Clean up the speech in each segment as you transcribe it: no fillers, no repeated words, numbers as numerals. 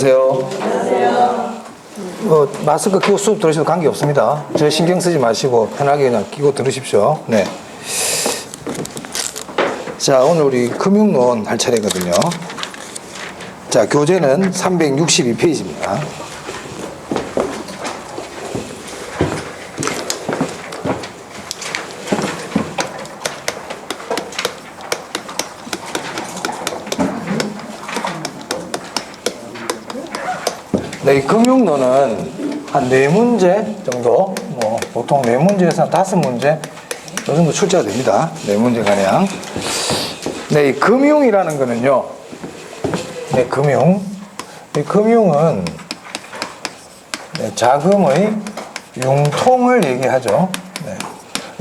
안녕하세요. 마스크 끼고 수업 들으셔도 관계없습니다. 저 신경 쓰지 마시고 편하게 그냥 끼고 들으십시오. 네. 자, 오늘 우리 금융론 할 차례거든요. 자, 교재는 362페이지입니다. 네, 이 금융론은 한 4문제 정도, 보통 4문제에서 5문제, 이 정도 출제가 됩니다. 4문제 가량. 네, 이 금융이라는 거는요, 네, 이 금융은 자금의 융통을 얘기하죠. 네.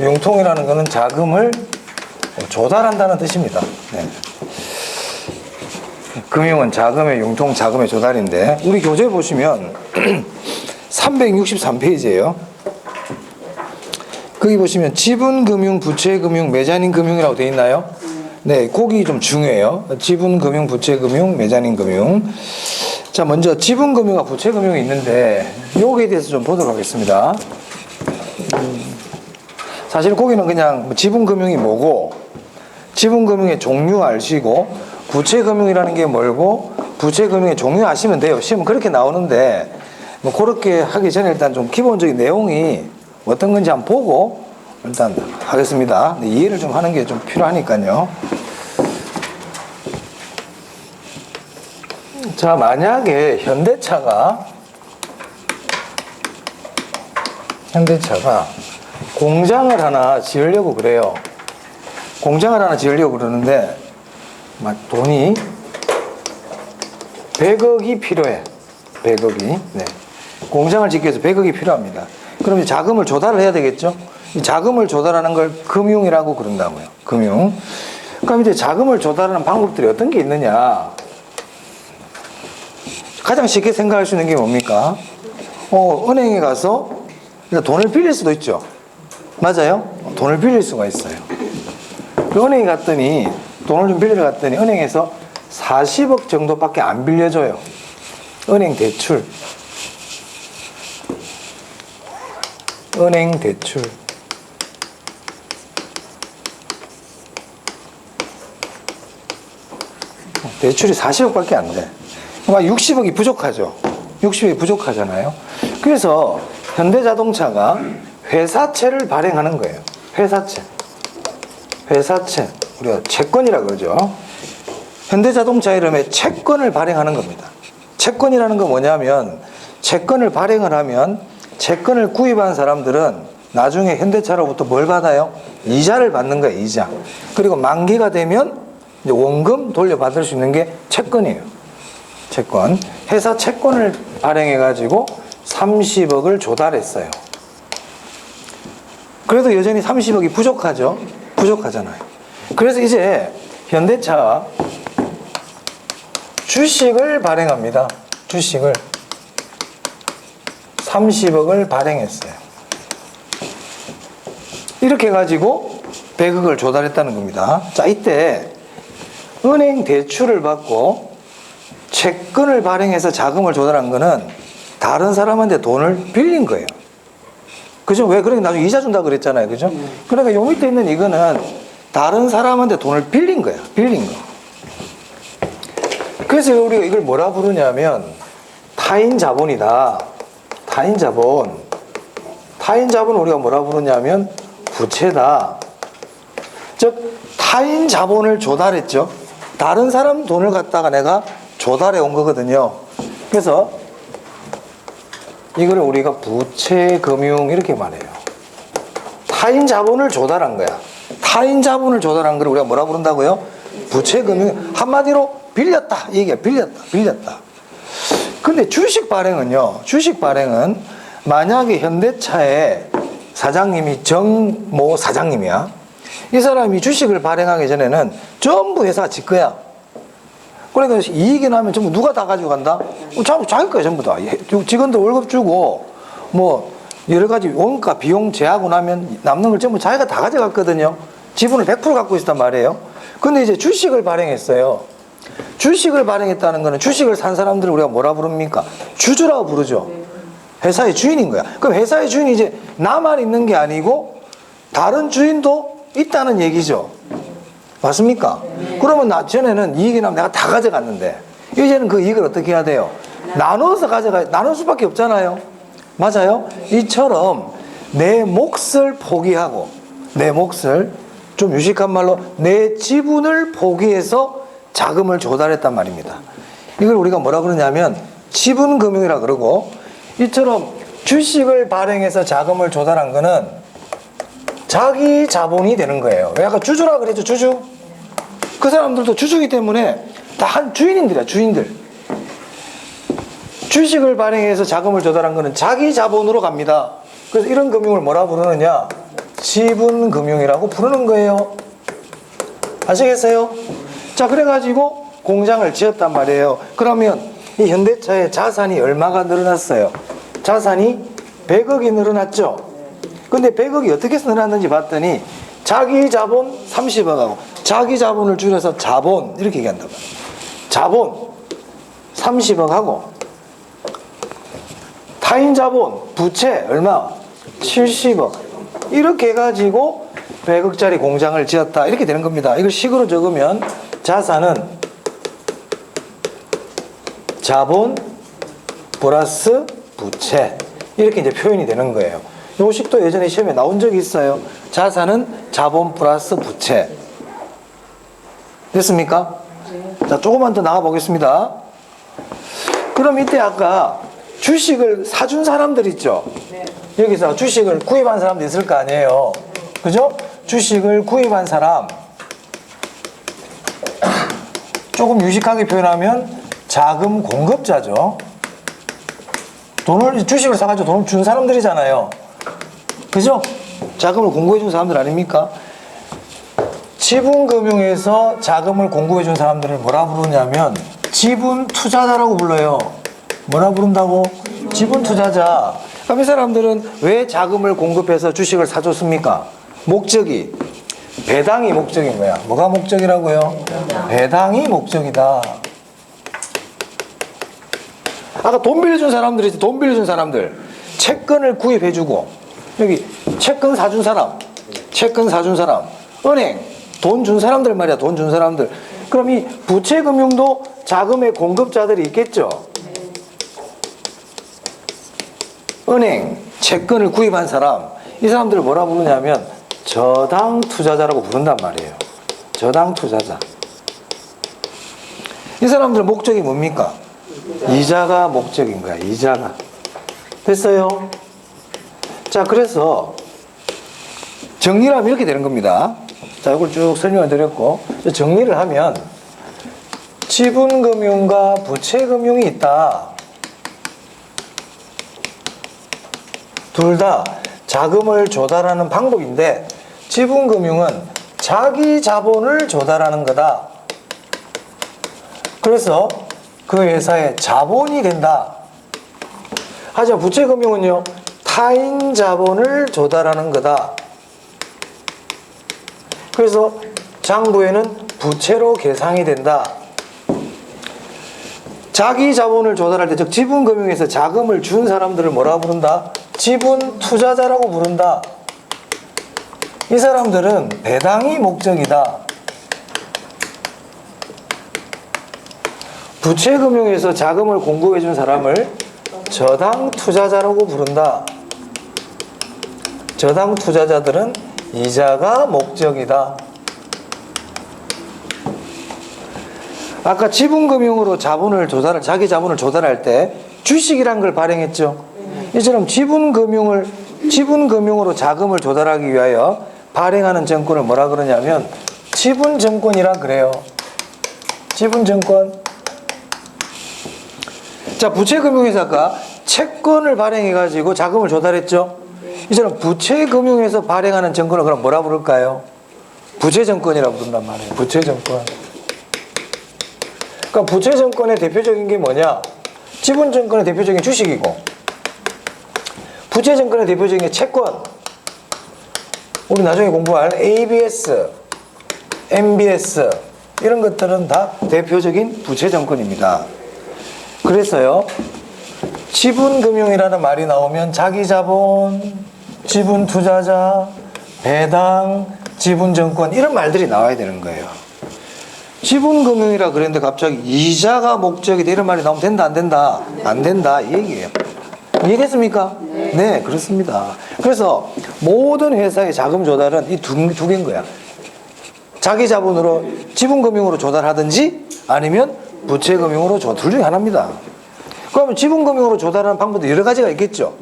융통이라는 거는 자금을 조달한다는 뜻입니다. 네. 금융은 자금의 융통, 자금의 조달인데, 우리 교재 보시면 363페이지예요. 거기 보시면 지분금융, 부채금융, 매자닌금융이라고 되어 있나요? 네, 거기 좀 중요해요. 지분금융, 부채금융, 매자닌금융. 자, 먼저 지분금융과 부채금융이 있는데 여기에 대해서 좀 보도록 하겠습니다. 사실 거기는 그냥 지분금융이 뭐고, 지분금융의 종류 아시고, 부채금융이라는 게 뭘고, 부채금융의 종류 아시면 돼요. 시험은 그렇게 나오는데, 그렇게 하기 전에 일단 좀 기본적인 내용이 어떤 건지 한번 보고 일단 하겠습니다. 이해를 좀 하는 게 좀 필요하니까요. 자, 만약에 현대차가 공장을 하나 지으려고 그래요. 공장을 하나 지으려고 그러는데 돈이 100억이 필요해. 100억이. 네. 공장을 짓기 위해서 100억이 필요합니다. 그럼 자금을 조달을 해야 되겠죠? 이 자금을 조달하는 걸 금융이라고 그런다고요. 금융. 그럼 이제 자금을 조달하는 방법들이 어떤 게 있느냐? 가장 쉽게 생각할 수 있는 게 뭡니까? 은행에 가서 돈을 빌릴 수도 있죠. 맞아요? 돈을 빌릴 수가 있어요. 그 은행에 갔더니 돈을 좀 빌리러 갔더니 은행에서 40억 정도밖에 안 빌려줘요. 은행 대출. 대출이 40억밖에 안 돼. 그러니까 60억이 부족하죠. 60억이 부족하잖아요. 그래서 현대자동차가 회사채를 발행하는 거예요. 회사채. 우리가 채권이라 그러죠. 현대자동차 이름에 채권을 발행하는 겁니다. 채권이라는 건 뭐냐면, 채권을 발행을 하면 채권을 구입한 사람들은 나중에 현대차로부터 뭘 받아요? 이자를 받는 거예요. 이자. 그리고 만기가 되면 이제 원금 돌려받을 수 있는 게 채권이에요. 채권. 회사 채권을 발행해가지고 30억을 조달했어요. 그래도 여전히 30억이 부족하죠. 부족하잖아요. 그래서 이제 현대차 주식을 발행합니다. 주식을 30억을 발행했어요. 이렇게 해가지고 100억을 조달했다는 겁니다. 자, 이때 은행 대출을 받고 채권을 발행해서 자금을 조달한 거는 다른 사람한테 돈을 빌린 거예요. 그죠? 왜? 그러니까 나중에 이자 준다고 그랬잖아요. 그죠? 그러니까 요 밑에 있는 이거는 다른 사람한테 돈을 빌린 거야. 빌린 거. 그래서 우리가 이걸 뭐라 부르냐면 타인 자본이다. 타인 자본을 우리가 뭐라 부르냐면 부채다. 즉 타인 자본을 조달했죠. 다른 사람 돈을 갖다가 내가 조달해 온 거거든요. 그래서 이걸 우리가 부채금융 이렇게 말해요. 타인 자본을 조달한 거야. 타인 자본을 조달한 걸 우리가 뭐라 부른다고요? 부채금융. 한마디로 빌렸다. 이게 빌렸다. 근데 주식 발행은 만약에 현대차의 사장님이 정모 사장님이야. 이 사람이 주식을 발행하기 전에는 전부 회사가 지 거야. 그러니까 이익이 나면 전부 누가 다 가지고 간다? 자기 거야, 전부 다. 직원들 월급 주고, 여러 가지 원가, 비용 제하고 나면 남는 걸 전부 자기가 다 가져갔거든요. 지분을 100% 갖고 있단 말이에요. 근데 이제 주식을 발행했어요. 주식을 발행했다는 거는 주식을 산 사람들을 우리가 뭐라 부릅니까? 주주라고 부르죠. 회사의 주인인 거야. 그럼 회사의 주인이 이제 나만 있는 게 아니고 다른 주인도 있다는 얘기죠. 맞습니까? 그러면 전에는 이익이 나면 내가 다 가져갔는데 이제는 그 이익을 어떻게 해야 돼요? 나눠서 나눌 수밖에 없잖아요. 맞아요? 이처럼 내 몫을 포기하고 내 몫을 좀 유식한 말로 내 지분을 포기해서 자금을 조달했단 말입니다. 이걸 우리가 뭐라 그러냐면 지분금융이라 그러고 이처럼 주식을 발행해서 자금을 조달한 거는 자기 자본이 되는 거예요. 왜 아까 주주라 그랬죠? 주주. 그 사람들도 주주이기 때문에 다 한 주인인들이야. 주인들. 주식을 발행해서 자금을 조달한 거는 자기 자본으로 갑니다. 그래서 이런 금융을 뭐라 부르느냐? 지분금융이라고 부르는 거예요. 아시겠어요? 자, 그래가지고 공장을 지었단 말이에요. 그러면 이 현대차의 자산이 얼마가 늘어났어요? 자산이 100억이 늘어났죠? 근데 100억이 어떻게 해서 늘어났는지 봤더니 자기 자본 30억하고 자기 자본을 줄여서 자본 이렇게 얘기한단 말이에요. 자본 30억하고 타인 자본 부채 얼마? 70억 이렇게 해가지고 100억짜리 공장을 지었다 이렇게 되는 겁니다. 이걸 식으로 적으면 자산은 자본 플러스 부채 이렇게 이제 표현이 되는 거예요. 요 식도 예전에 시험에 나온 적이 있어요. 자산은 자본 플러스 부채. 됐습니까? 자, 조금만 더 나가 보겠습니다. 그럼 이때 아까 주식을 사준 사람들 있죠? 여기서 주식을 구입한 사람도 있을 거 아니에요? 그죠? 주식을 구입한 사람. 조금 유식하게 표현하면 자금 공급자죠. 주식을 사가지고 돈을 준 사람들이잖아요. 그죠? 자금을 공급해 준 사람들 아닙니까? 지분금융에서 자금을 공급해 준 사람들을 뭐라 부르냐면 지분 투자자라고 불러요. 뭐라 부른다고? 지분 투자자. 그럼 이 사람들은 왜 자금을 공급해서 주식을 사줬습니까? 목적이 배당이 목적인 거야. 뭐가 목적이라고요? 배당이 목적이다. 아까 돈 빌려준 사람들이 있지. 돈 빌려준 사람들 채권을 구입해주고 여기 채권 사준 사람 은행 돈 준 사람들 말이야. 돈 준 사람들. 그럼 이 부채금융도 자금의 공급자들이 있겠죠. 은행 채권을 구입한 사람 이 사람들을 뭐라 부르냐면 저당 투자자라고 부른단 말이에요. 저당 투자자. 이 사람들의 목적이 뭡니까? 이자가 목적인 거야. 이자가. 됐어요? 자, 그래서 정리를 하면 이렇게 되는 겁니다. 자, 이걸 쭉 설명을 드렸고 정리를 하면 지분금융과 부채금융이 있다. 둘 다 자금을 조달하는 방법인데 지분금융은 자기 자본을 조달하는 거다. 그래서 그 회사의 자본이 된다. 하지만 부채금융은요 타인 자본을 조달하는 거다. 그래서 장부에는 부채로 계상이 된다. 자기 자본을 조달할 때 즉 지분금융에서 자금을 준 사람들을 뭐라 부른다? 지분 투자자라고 부른다. 이 사람들은 배당이 목적이다. 부채금융에서 자금을 공급해 준 사람을 저당 투자자라고 부른다. 저당 투자자들은 이자가 목적이다. 아까 지분금융으로 자기 자본을 조달할 때 주식이란 걸 발행했죠. 이처럼 지분금융으로 자금을 조달하기 위하여 발행하는 증권을 뭐라 그러냐면 지분증권이라 그래요. 지분증권. 자, 부채금융에서 아까 채권을 발행해가지고 자금을 조달했죠. 이처럼 부채금융에서 발행하는 증권을 그럼 뭐라 부를까요? 부채증권이라고 부른단 말이에요. 부채증권. 그러니까 부채증권의 대표적인 게 뭐냐? 지분증권의 대표적인 주식이고 부채증권의 대표적인 게 채권. 우리 나중에 공부할 ABS, MBS 이런 것들은 다 대표적인 부채 정권입니다. 그래서요, 지분금융이라는 말이 나오면 자기자본, 지분투자자, 배당, 지분정권 이런 말들이 나와야 되는 거예요. 지분금융이라 그랬는데 갑자기 이자가 목적이다 이런 말이 나오면 된다 안 된다? 안 된다 이 얘기예요. 이해됐습니까? 네, 그렇습니다. 그래서 모든 회사의 자금 조달은 이 두 개인 거야. 자기 자본으로 지분금융으로 조달하든지 아니면 부채금융으로 둘 중에 하나입니다. 그러면 지분금융으로 조달하는 방법도 여러 가지가 있겠죠.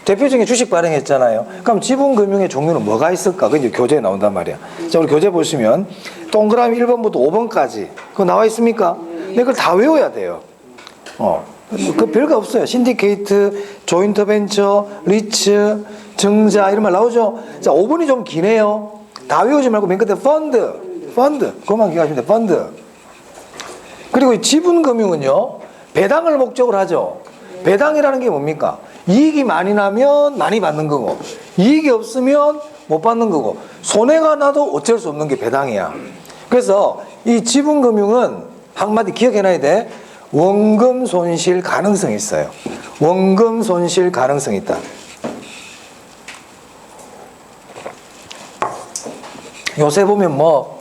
대표적인 주식 발행했잖아요. 그럼 지분금융의 종류는 뭐가 있을까? 그게 이제 교재에 나온단 말이야. 자, 우리 교재 보시면 동그라미 1번부터 5번까지 그거 나와 있습니까? 근데 그걸 다 외워야 돼요. 그 별거 없어요. 신디케이트, 조인트 벤처, 리츠, 증자 이런 말 나오죠. 자, 5번이 좀 기네요. 다 외우지 말고 맨 끝에 펀드 그것만 기억하시면 돼요. 펀드. 그리고 이 지분금융은요, 배당을 목적으로 하죠. 배당이라는 게 뭡니까? 이익이 많이 나면 많이 받는 거고, 이익이 없으면 못 받는 거고, 손해가 나도 어쩔 수 없는 게 배당이야. 그래서 이 지분금융은 한마디 기억해놔야 돼. 원금 손실 가능성이 있어요. 원금 손실 가능성이 있다. 요새 보면 뭐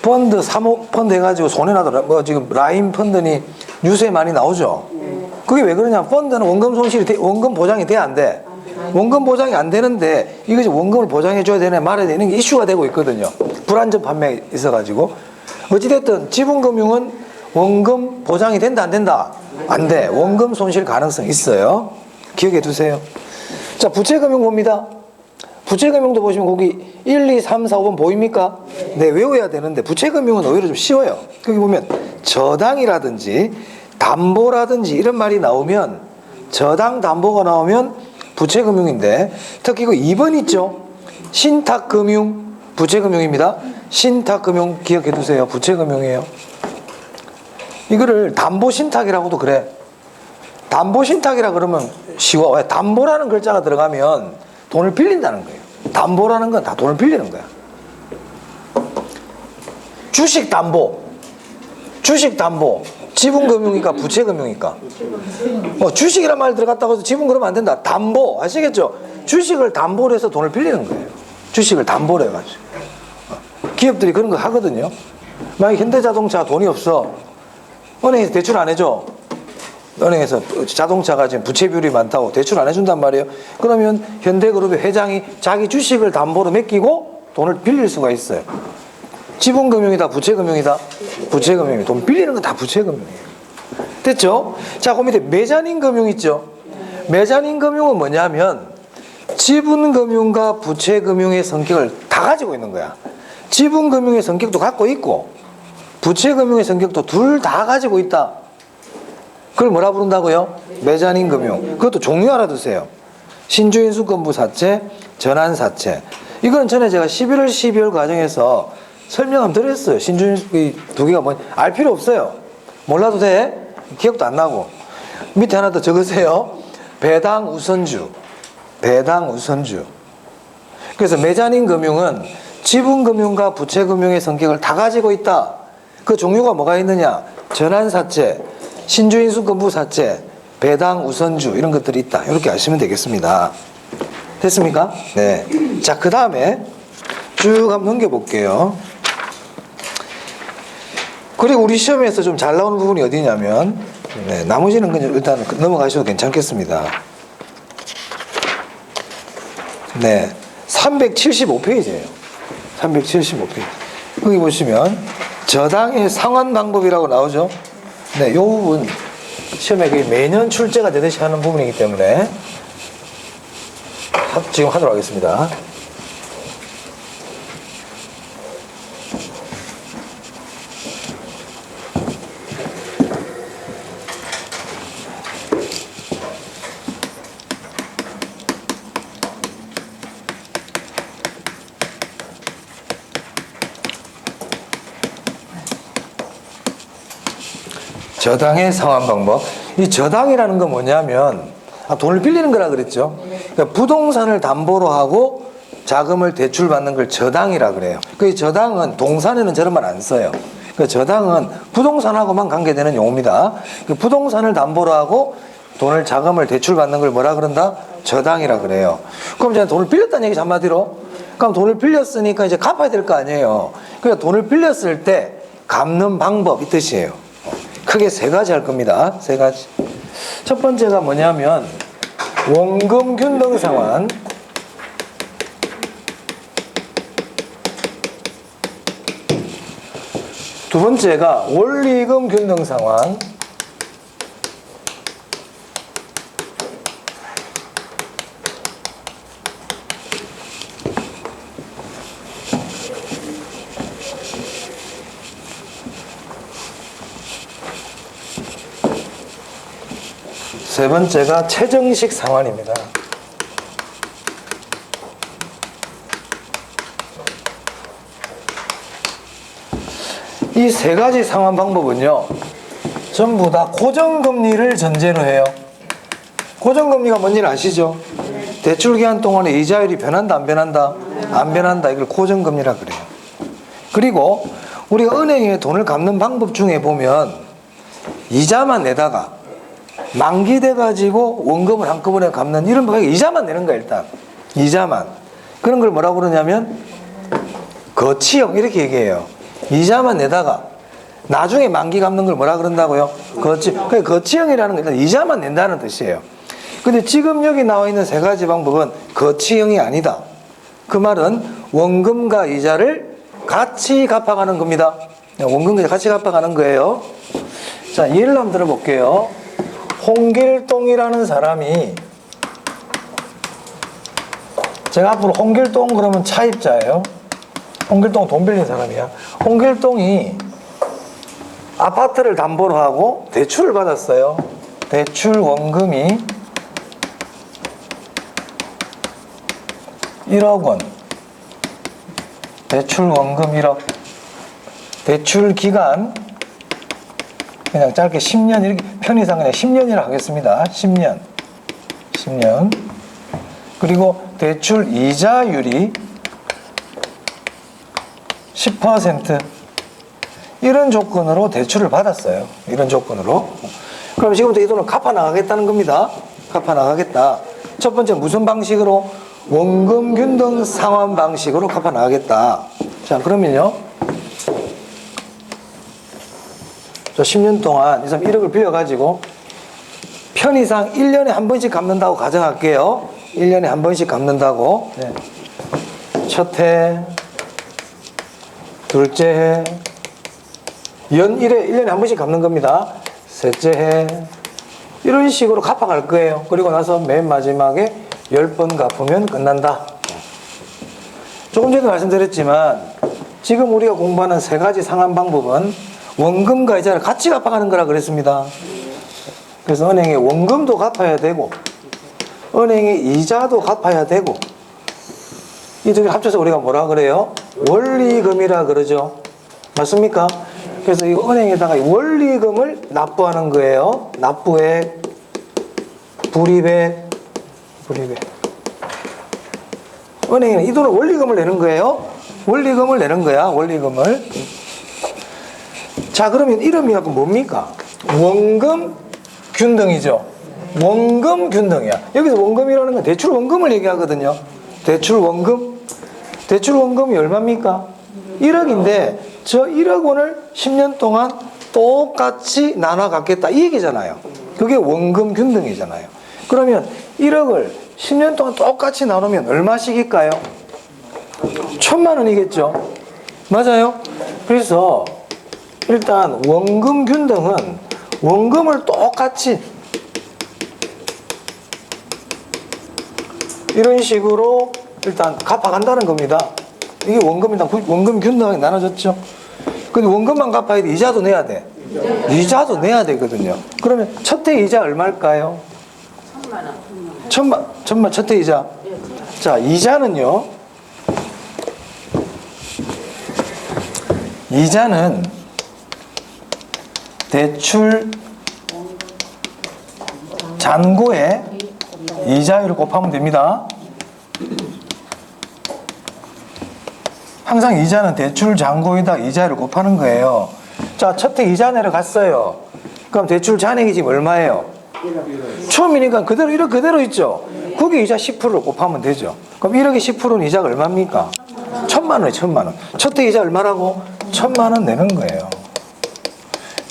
펀드 사모펀드 해가지고 손해나더라. 뭐 지금 라인 펀드니 뉴스에 많이 나오죠. 그게 왜 그러냐? 펀드는 원금 손실이 원금 보장이 돼 안 돼? 원금 보장이 안 되는데 이것이 원금을 보장해 줘야 되나 말아야 되는 게 이슈가 되고 있거든요. 불안전 판매가 있어가지고. 어찌됐든 지분금융은 원금 보장이 된다 안 된다? 안 돼. 원금 손실 가능성 있어요. 기억해 두세요. 자, 부채금융 봅니다. 부채금융도 보시면 거기 1, 2, 3, 4, 5번 보입니까? 네, 외워야 되는데 부채금융은 오히려 좀 쉬워요. 거기 보면 저당이라든지 담보라든지 이런 말이 나오면, 저당 담보가 나오면 부채금융인데, 특히 그 2번 있죠? 신탁금융 부채금융입니다. 신탁금융 기억해 두세요. 부채금융이에요. 이거를 담보신탁이라고도 그래. 담보신탁이라 그러면 쉬워. 왜? 담보라는 글자가 들어가면 돈을 빌린다는 거예요. 담보라는 건 다 돈을 빌리는 거야. 주식 담보, 지분금융이니까 부채금융이니까. 주식이란 말 들어갔다고 해서 지분 그러면 안 된다. 담보, 아시겠죠? 주식을 담보로 해서 돈을 빌리는 거예요. 주식을 담보로 해가지고. 기업들이 그런 거 하거든요. 만약 현대자동차 돈이 없어. 은행에서 대출 안 해줘. 은행에서 자동차가 지금 부채 비율이 많다고 대출 안 해준단 말이에요. 그러면 현대그룹의 회장이 자기 주식을 담보로 맡기고 돈을 빌릴 수가 있어요. 지분금융이다, 부채금융이다? 부채금융이. 돈 빌리는 건 다 부채금융이에요. 됐죠? 자, 그 밑에 메자닌금융 있죠? 메자닌금융은 뭐냐면 지분금융과 부채금융의 성격을 다 가지고 있는 거야. 지분금융의 성격도 갖고 있고 부채금융의 성격도 둘 다 가지고 있다. 그걸 뭐라 부른다고요? 메자닌금융. 그것도 종류 알아두세요. 신주인수권부사채, 전환사채. 이건 전에 제가 11월, 12월 과정에서 설명 한번 드렸어요. 신주인 두 개가 뭐, 알 필요 없어요. 몰라도 돼. 기억도 안 나고. 밑에 하나 더 적으세요. 배당 우선주. 배당 우선주. 그래서 메자닌금융은 지분금융과 부채금융의 성격을 다 가지고 있다. 그 종류가 뭐가 있느냐? 전환사채, 신주인수권부사채, 배당 우선주 이런 것들이 있다. 이렇게 아시면 되겠습니다. 됐습니까? 네. 자, 그 다음에 쭉 한번 넘겨볼게요. 그리고 우리 시험에서 좀 잘 나오는 부분이 어디냐면, 네, 나머지는 그냥 일단 넘어가셔도 괜찮겠습니다. 네, 375페이지예요. 375페이지. 거기 보시면 저당의 상환 방법이라고 나오죠. 네, 이 부분 시험에 거의 매년 출제가 되듯이 하는 부분이기 때문에 지금 하도록 하겠습니다. 저당의 상환 방법. 이 저당이라는 건 뭐냐면, 돈을 빌리는 거라 그랬죠. 그러니까 부동산을 담보로 하고 자금을 대출받는 걸 저당이라 그래요. 그 저당은 동산에는 저런 말 안 써요. 그 저당은 부동산하고만 관계되는 용어입니다. 그 부동산을 담보로 하고 돈을 자금을 대출받는 걸 뭐라 그런다? 저당이라 그래요. 그럼 이제 돈을 빌렸다는 얘기죠, 한마디로. 그럼 돈을 빌렸으니까 이제 갚아야 될 거 아니에요. 그러니까 돈을 빌렸을 때 갚는 방법 이 뜻이에요. 크게 세 가지 할 겁니다. 세 가지. 첫 번째가 뭐냐면 원금 균등 상환. 두 번째가 원리금 균등 상환. 세 번째가 최정식 상환입니다. 이 세 가지 상환 방법은요, 전부 다 고정금리를 전제로 해요. 고정금리가 뭔지 아시죠? 대출기간 동안에 이자율이 변한다, 안 변한다? 안 변한다. 이걸 고정금리라 그래요. 그리고 우리가 은행에 돈을 갚는 방법 중에 보면 이자만 내다가 만기돼가지고 원금을 한꺼번에 갚는 이런 방법이 이자만 내는 거야, 일단. 이자만. 그런 걸 뭐라고 그러냐면 거치형 이렇게 얘기해요. 이자만 내다가 나중에 만기 갚는 걸 뭐라 그런다고요? 거치형이라는 건 일단 이자만 낸다는 뜻이에요. 근데 지금 여기 나와 있는 세 가지 방법은 거치형이 아니다. 그 말은 원금과 이자를 같이 갚아가는 겁니다. 원금과 이자 같이 갚아가는 거예요. 자, 예를 한번 들어볼게요. 홍길동이라는 사람이, 제가 앞으로 홍길동 그러면 차입자예요. 홍길동은 돈 빌린 사람이야. 홍길동이 아파트를 담보로 하고 대출을 받았어요. 대출 원금이 1억 원. 대출 원금 1억. 대출 기간 그냥 짧게 10년, 이렇게 편의상 그냥 10년이라 하겠습니다. 10년. 그리고 대출 이자율이 10%. 이런 조건으로 대출을 받았어요. 이런 조건으로. 그럼 지금부터 이 돈을 갚아 나가겠다는 겁니다. 갚아 나가겠다. 첫 번째 무슨 방식으로? 원금 균등 상환 방식으로 갚아 나가겠다. 자, 그러면요. 저 10년 동안 이 사람 1억을 빌려가지고 편의상 1년에 한 번씩 갚는다고 가정할게요. 1년에 한 번씩 갚는다고. 네. 첫 해, 둘째 해, 연 1년에 한 번씩 갚는 겁니다. 셋째 해. 이런 식으로 갚아갈 거예요. 그리고 나서 맨 마지막에 10번 갚으면 끝난다. 조금 전에 말씀드렸지만 지금 우리가 공부하는 세 가지 상환 방법은 원금과 이자를 같이 갚아가는 거라 그랬습니다. 그래서 은행에 원금도 갚아야 되고 은행에 이자도 갚아야 되고 이 두 개 합쳐서 우리가 뭐라 그래요? 원리금이라 그러죠. 맞습니까? 그래서 이 은행에다가 원리금을 납부하는 거예요. 납부액, 불이백. 은행에는 이 돈을 원리금을 내는 거예요. 원리금을 내는 거야. 원리금을. 자, 그러면 이름이 뭡니까? 원금 균등이죠. 원금 균등이야. 여기서 원금이라는 건 대출 원금을 얘기하거든요. 대출 원금. 대출 원금이 얼마입니까? 1억인데 저 1억 원을 10년 동안 똑같이 나눠 갖겠다 이 얘기잖아요. 그게 원금 균등이잖아요. 그러면 1억을 10년 동안 똑같이 나누면 얼마씩일까요? 1,000만 원이겠죠. 맞아요. 그래서 일단 원금 균등은 원금을 똑같이 이런 식으로 일단 갚아간다는 겁니다. 이게 원금 균등하게 나눠졌죠. 근데 원금만 갚아야 돼. 이자도 내야 돼. 이자도 내야 되거든요. 그러면 첫 해 이자 얼마일까요? 1,000만 원. 1,000만 첫 해 이자. 자, 이자는요. 이자는 대출 잔고에 이자율을 곱하면 됩니다. 항상 이자는 대출 잔고에다 이자율을 곱하는 거예요. 자, 첫 해 이자 내려갔어요. 그럼 대출 잔액이 지금 얼마예요? 처음이니까 그대로 1억 그대로 있죠. 거기 이자 10%를 곱하면 되죠. 그럼 1억에 10%는 이자가 얼마입니까? 1,000만 원이에요. 1,000만 원. 첫 해 이자 얼마라고? 1,000만 원 내는 거예요.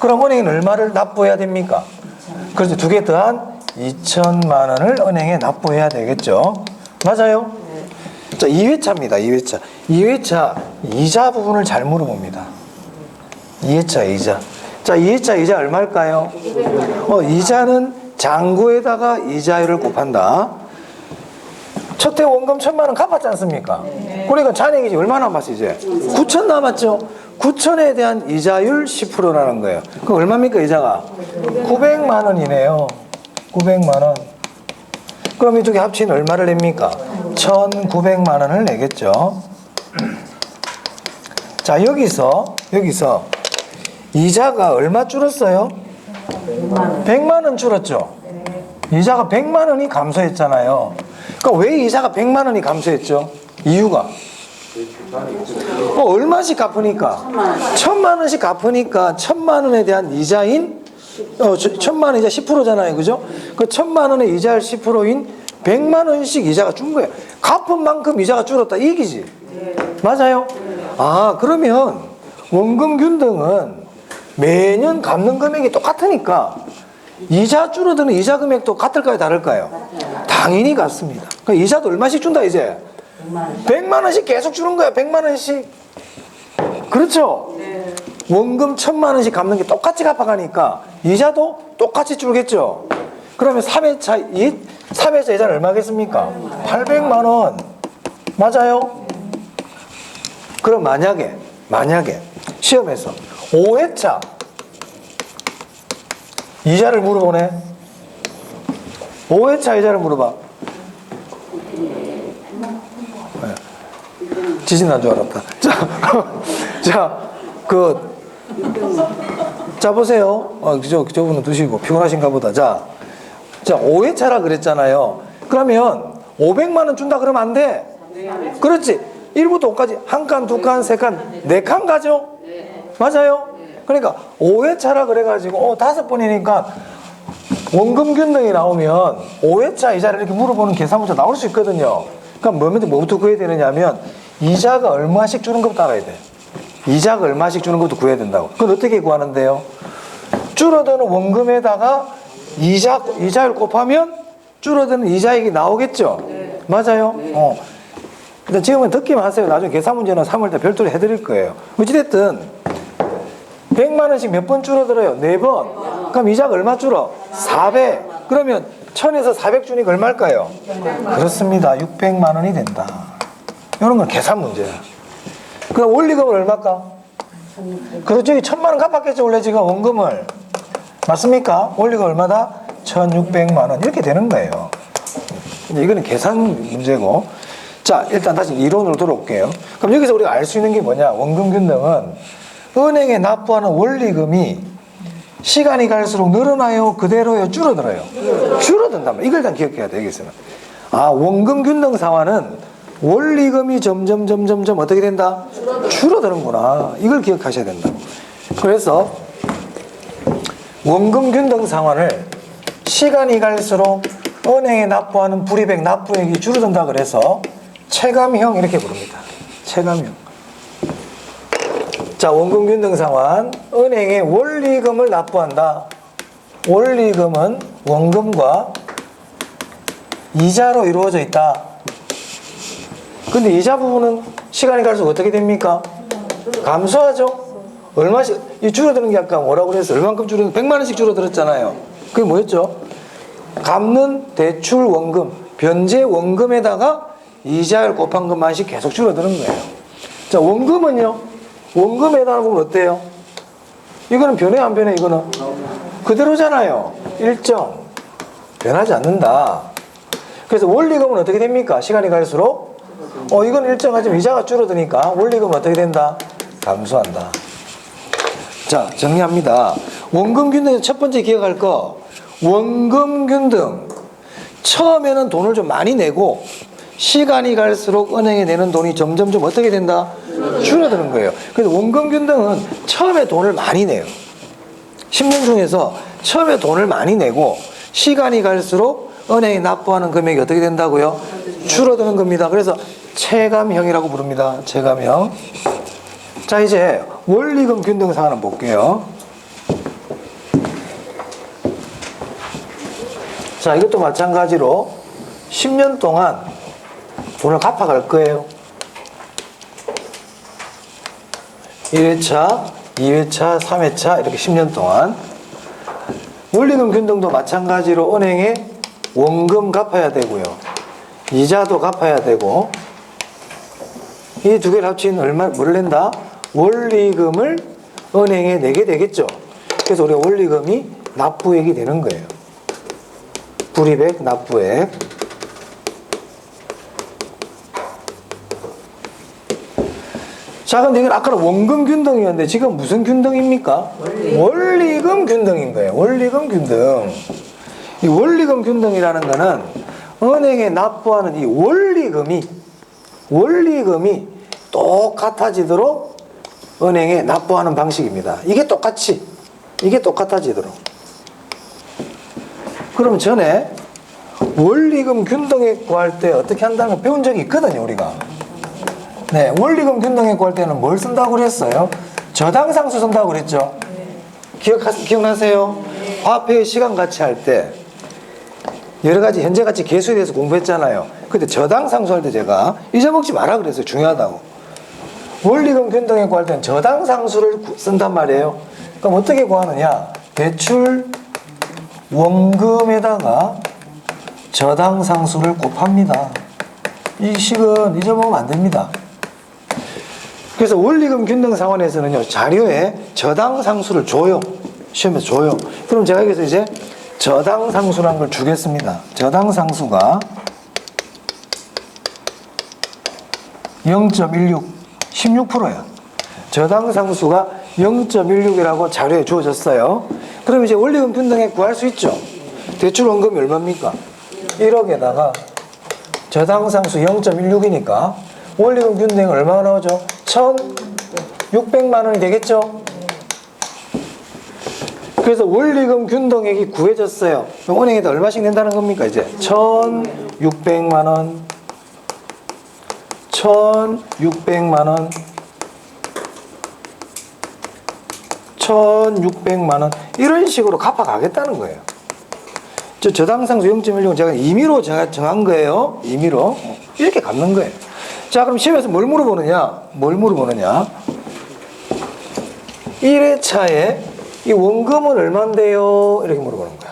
그럼 은행은 얼마를 납부해야 됩니까? 그래서 두 개 더한 2천만 원을 은행에 납부해야 되겠죠. 맞아요? 자, 2회차입니다. 2회차. 2회차 이자 부분을 잘 물어봅니다. 2회차 이자. 자, 2회차 이자 얼마일까요? 이자는 잔고에다가 이자율을 곱한다. 첫 해 원금 1,000만 원 갚았지 않습니까? 그러니까 잔액이 얼마 남았어 이제? 9천 남았죠. 9천에 대한 이자율 10%라는 거예요. 그럼 얼마입니까 이자가? 900만 원이네요. 900만 원. 그럼 이쪽에 합치면 얼마를 냅니까? 1,900만 원을 내겠죠. 자, 여기서 이자가 얼마 줄었어요? 100만 원 줄었죠. 이자가 100만 원이 감소했잖아요. 그러니까 왜 이자가 100만 원이 감소했죠? 이유가 얼마씩 갚으니까 1,000만 원씩 갚으니까 1,000만 원에 대한 이자인 1,000만 원 이자 10%잖아요. 그죠? 그 1,000만 원의 이자율 10%인 100만 원씩 이자가 준 거예요. 갚은 만큼 이자가 줄었다. 이 얘기지. 맞아요? 아, 그러면 원금 균등은 매년 갚는 금액이 똑같으니까 이자 줄어드는 이자 금액도 같을까요? 다를까요? 당연히 같습니다. 그러니까 이자도 얼마씩 준다 이제? 100만 원씩 계속 주는 거야. 100만 원씩. 그렇죠? 원금 1,000만 원씩 갚는 게 똑같이 갚아가니까 이자도 똑같이 줄겠죠. 그러면 3회차 이자는 얼마겠습니까? 800만 원. 맞아요? 그럼 만약에 시험에서 5회차 이자를 물어보네. 5회차 이자를 물어봐. 지진 난 줄 알았다. 자, 보세요. 저분은 두시고 피곤하신가 보다. 자, 5회차라 그랬잖아요. 그러면 500만 원 준다 그러면 안 돼. 그렇지. 1부터 5까지 한 칸, 두 칸, 세 칸, 네 칸 가죠? 맞아요? 그러니까 5회차라 그래가지고 5번이니까 원금 균등이 나오면 5회차 이자를 이렇게 물어보는 계산 문제 나올 수 있거든요. 그러니까 뭐부터 구해야 되느냐면 이자가 얼마씩 주는 것부터 알아야 돼. 이자가 얼마씩 주는 것도 구해야 된다고. 그건 어떻게 구하는데요? 줄어드는 원금에다가 이자율 곱하면 줄어드는 이자액이 나오겠죠? 맞아요? 일단 지금은 듣기만 하세요. 나중에 계산 문제는 3월때 별도로 해드릴 거예요. 어찌됐든 100만 원씩 몇 번 줄어들어요? 4번. 그럼 이자가 얼마 줄어? 400. 그러면 1000에서 400 주니까 얼마일까요? 그렇습니다. 600만 원이 된다. 이런 건 계산 문제야. 그럼 원리금은 얼마일까? 그렇죠. 1,000만 원 갚았겠죠. 원래 지금 원금을. 맞습니까? 원리금 얼마다? 1,600만 원. 이렇게 되는 거예요. 이거는 계산 문제고. 자, 일단 다시 이론으로 돌아올게요. 그럼 여기서 우리가 알 수 있는 게 뭐냐? 원금 균등은 은행에 납부하는 원리금이 시간이 갈수록 늘어나요? 그대로요? 줄어들어요? 줄어든단 말이에요. 이걸 일단 기억해야 돼, 여기서는. 아, 원금 균등 상환은 원리금이 점점 어떻게 된다? 줄어드는구나. 이걸 기억하셔야 된다. 그래서 원금 균등 상환을 시간이 갈수록 은행에 납부하는 불이백 납부액이 줄어든다 그래서 체감형 이렇게 부릅니다. 체감형. 자, 원금 균등 상환. 은행에 원리금을 납부한다. 원리금은 원금과 이자로 이루어져 있다. 근데 이자 부분은 시간이 갈수록 어떻게 됩니까? 감소하죠. 얼마씩 이 줄어드는 게 아까 뭐라고 그랬어? 얼만큼 줄어든? 100만 원씩 줄어들었잖아요. 그게 뭐였죠? 갚는 대출 원금, 변제 원금에다가 이자를 곱한 것만씩 계속 줄어드는 거예요. 자, 원금은요? 원금에다가 보면 어때요? 이거는 변해 안 변해? 이거는 그대로잖아요. 일정. 변하지 않는다. 그래서 원리금은 어떻게 됩니까? 시간이 갈수록 이건 일정하지만 이자가 줄어드니까 원리금은 어떻게 된다? 감소한다. 자, 정리합니다. 원금 균등에서 첫 번째 기억할 거, 원금 균등. 처음에는 돈을 좀 많이 내고 시간이 갈수록 은행에 내는 돈이 점점점 어떻게 된다? 줄어드는 거예요. 그래서 원금균등은 처음에 돈을 많이 내요. 10년 중에서 처음에 돈을 많이 내고 시간이 갈수록 은행이 납부하는 금액이 어떻게 된다고요? 줄어드는 겁니다. 그래서 체감형이라고 부릅니다. 체감형. 자, 이제 원리금 균등 상환을 볼게요. 자, 이것도 마찬가지로 10년 동안 돈을 갚아갈 거예요. 1회차, 2회차, 3회차 이렇게 10년 동안. 원리금 균등도 마찬가지로 은행에 원금 갚아야 되고요. 이자도 갚아야 되고, 이 두 개를 합치면 뭘 낸다? 원리금을 은행에 내게 되겠죠. 그래서 우리가 원리금이 납부액이 되는 거예요. 불이백, 납부액. 자, 근데 이건 아까는 원금 균등이었는데 지금 무슨 균등입니까? 원리금 균등인 거예요. 원리금 균등. 이 원리금 균등이라는 거는 은행에 납부하는 이 원리금이 똑같아지도록 은행에 납부하는 방식입니다. 이게 똑같아지도록. 그럼 전에 원리금 균등액 구할 때 어떻게 한다는 걸 배운 적이 있거든요, 우리가. 네, 원리금 균등액 구할 때는 뭘 쓴다고 그랬어요? 저당상수 쓴다고 그랬죠? 기억나세요? 화폐의 시간가치 할 때 여러 가지 현재가치 계수에 대해서 공부했잖아요. 근데 저당상수 할 때 제가 잊어먹지 마라 그랬어요. 중요하다고. 원리금 균등액 구할 때는 저당상수를 쓴단 말이에요. 그럼 어떻게 구하느냐? 대출 원금에다가 저당상수를 곱합니다. 이 식은 잊어먹으면 안 됩니다. 그래서 원리금 균등 상환에서는요, 자료에 저당상수를 줘요. 시험에서 줘요. 그럼 제가 여기서 이제 저당상수라는 걸 주겠습니다. 저당상수가 0.16, 16%예요. 저당상수가 0.16이라고 자료에 주어졌어요. 그럼 이제 원리금 균등액 구할 수 있죠. 대출 원금이 얼마입니까? 1억에다가 저당상수 0.16이니까 원리금 균등액 얼마가 나오죠? 1,600만 원이 되겠죠? 그래서 원리금 균등액이 구해졌어요. 그럼 은행에다 얼마씩 낸다는 겁니까? 이제 1,600만 원, 1,600만 원, 1,600만 원 이런 식으로 갚아가겠다는 거예요. 저당상수 0.16은 제가 임의로 정한 거예요. 임의로 이렇게 갚는 거예요. 자, 그럼 시험에서 뭘 물어보느냐? 1회차에 이 원금은 얼만데요? 이렇게 물어보는 거야.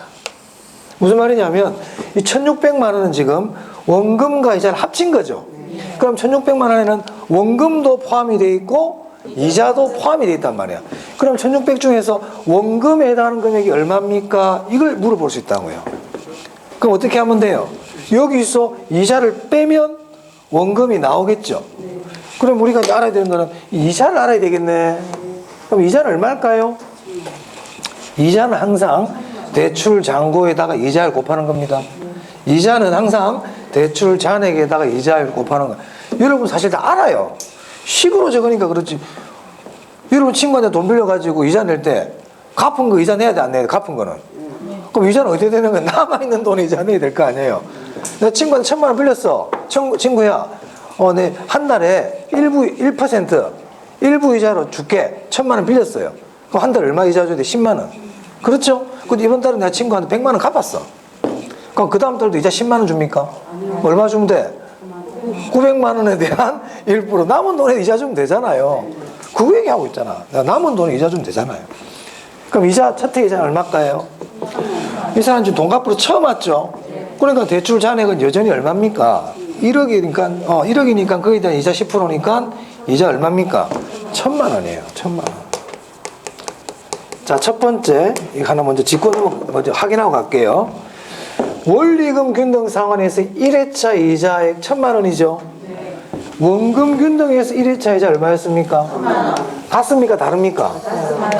무슨 말이냐면 이 1,600만 원은 지금 원금과 이자를 합친 거죠. 그럼 1,600만 원에는 원금도 포함이 돼 있고 이자도 포함이 돼 있단 말이야. 그럼 1,600 중에서 원금에 해당하는 금액이 얼마입니까? 이걸 물어볼 수 있다고요. 그럼 어떻게 하면 돼요? 여기서 이자를 빼면 원금이 나오겠죠. 그럼 우리가 알아야 되는 거는 이자를 알아야 되겠네. 그럼 이자는 얼마일까요? 이자는 항상 대출 잔고에다가 이자를 곱하는 겁니다. 이자는 항상 대출 잔액에다가 이자를 곱하는 거예요. 여러분 사실 다 알아요. 식으로 적으니까 그렇지. 여러분 친구한테 돈 빌려가지고 이자 낼 때 갚은 거 이자 내야 돼, 안 내야 돼? 갚은 거는. 그럼 이자는 어떻게 되는 거야? 남아있는 돈에 이자 내야 될 거 아니에요. 내가 친구한테 1,000만 원 빌렸어. 친구야, 내 한 달에 1% 일부 이자로 줄게. 1,000만 원 빌렸어요. 그럼 한 달에 얼마 이자 줘야 돼? 10만 원. 그렇죠? 근데 이번 달에 내가 친구한테 100만 원 갚았어. 그럼 그 다음 달도 이자 10만 원 줍니까? 얼마 주면 돼? 900만 원에 대한 1% 남은 돈에 이자 주면 되잖아요. 그 얘기하고 있잖아. 남은 돈에 이자 주면 되잖아요. 그럼 이자, 첫해 이자는 얼마일까요? 이 사람 지금 돈 갚으러 처음 왔죠? 그러니까 대출 잔액은 여전히 얼마입니까? 1억이니까, 1억이니까 거기에 대한 이자 10%니까 이자 얼마입니까? 1,000만 원이에요. 1,000만 원. 자, 첫 번째, 이거 하나 먼저 짚고 먼저 확인하고 갈게요. 원리금 균등 상환에서 1회차 이자액 1,000만 원이죠? 원금 균등에서 1회차 이자 얼마였습니까? 같습니까? 다릅니까?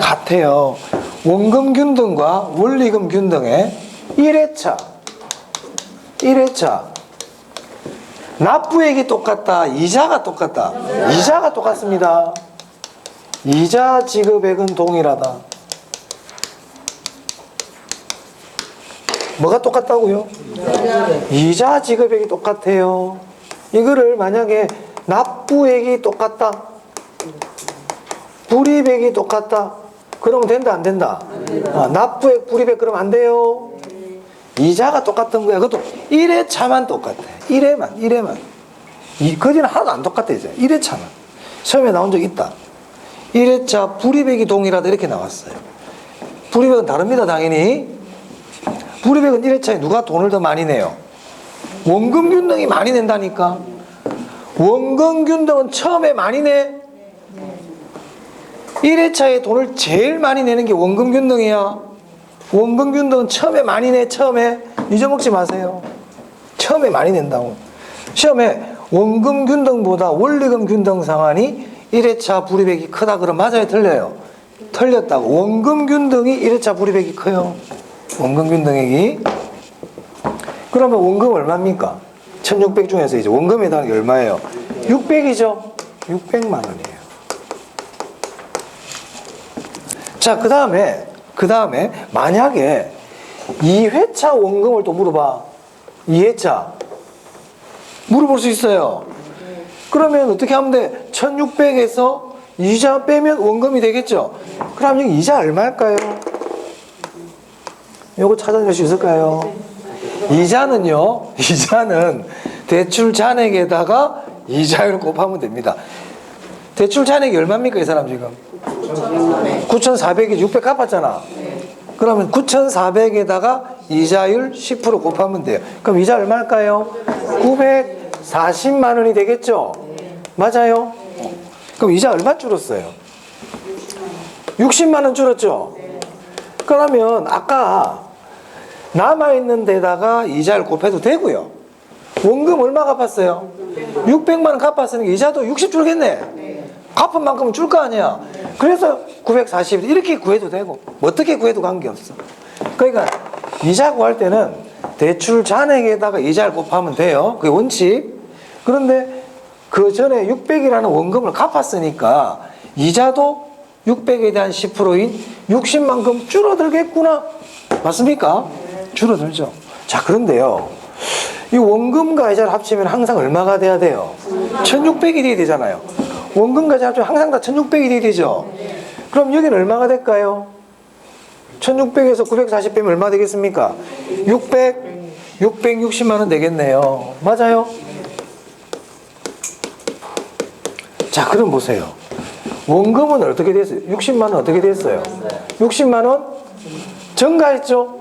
같아요. 원금 균등과 원리금 균등의 1회차 납부액이 똑같다, 이자가 똑같다. 이자가 똑같습니다. 이자 지급액은 동일하다. 뭐가 똑같다고요? 이자 지급액이 똑같아요. 이거를 만약에 납부액이 똑같다, 불이익액이 똑같다, 그러면 된다 안 된다? 납부액 불이익 그러면 안 돼요. 이자가 똑같은 거야. 그것도 1회차만 똑같아. 1회만. 거기는 하나도 안 똑같아. 이제 1회차만. 시험에 나온 적 있다. 1회차 불이익이 동일하다 이렇게 나왔어요. 불이익은 다릅니다. 당연히. 불이익은 1회차에 누가 돈을 더 많이 내요? 원금균등이 많이 낸다니까. 원금균등은 처음에 많이 내. 1회차에 돈을 제일 많이 내는 게 원금균등이야. 원금균등은 처음에 많이 내. 처음에. 잊어먹지 마세요. 처음에 많이 낸다고. 시험에 원금균등보다 원리금균등 상환이 1회차 불이익이 크다 그러면 맞아요? 틀려요? 틀렸다고. 원금균등이 1회차 불이익이 커요. 원금균등액이. 그러면 원금 얼마입니까? 1600 중에서 이제 원금에 해당하는 게 얼마예요? 600이죠? 600만 원이에요. 자, 그 다음에 만약에 2회차 원금을 또 물어봐. 2회차 물어볼 수 있어요. 그러면 어떻게 하면 돼? 1600에서 이자 빼면 원금이 되겠죠? 그럼 여기 이자 얼마일까요? 요거 찾아낼 수 있을까요? 이자는 대출 잔액에다가 이자율 곱하면 됩니다. 대출 잔액이 얼마입니까? 이 사람 지금 9,400이 600 갚았잖아. 그러면 9,400에다가 이자율 10% 곱하면 돼요. 그럼 이자 얼마일까요? 940만 원이 되겠죠? 맞아요? 그럼 이자 얼마 줄었어요? 60만 원 줄었죠? 그러면 아까 남아있는 데다가 이자를 곱해도 되고요. 원금 얼마 갚았어요? 600만 원 갚았으니까 이자도 60 줄겠네. 갚은 만큼은 줄 거 아니야. 그래서 940 이렇게 구해도 되고 어떻게 구해도 관계없어. 그러니까 이자 구할 때는 대출 잔액에다가 이자를 곱하면 돼요. 그게 원칙. 그런데 그 전에 600이라는 원금을 갚았으니까 이자도 600에 대한 10%인 60만큼 줄어들겠구나. 맞습니까? 줄어들죠. 자, 그런데요, 이 원금과 이자를 합치면 항상 얼마가 돼야 돼요? 1600이 돼야 되잖아요. 원금과 이자 합치면 항상 다 1600이 돼야 되죠. 그럼 여기는 얼마가 될까요? 1600에서 940 빼면 얼마 되겠습니까? 660만 원 되겠네요. 맞아요? 자, 그럼 보세요. 원금은 어떻게 됐어요? 60만 원 어떻게 됐어요? 60만 원 증가했죠?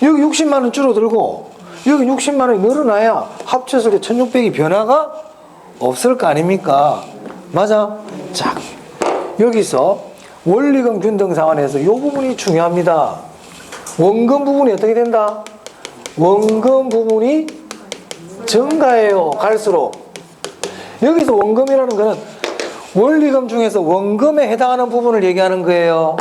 여기 60만 원 줄어들고 여기 60만 원이 늘어나야 합쳐서 1600이 변화가 없을 거 아닙니까? 맞아? 자, 여기서 원리금 균등 상환에서 이 부분이 중요합니다. 원금 부분이 어떻게 된다? 원금 부분이 증가해요. 갈수록. 여기서 원금이라는 거는 원리금 중에서 원금에 해당하는 부분을 얘기하는 거예요.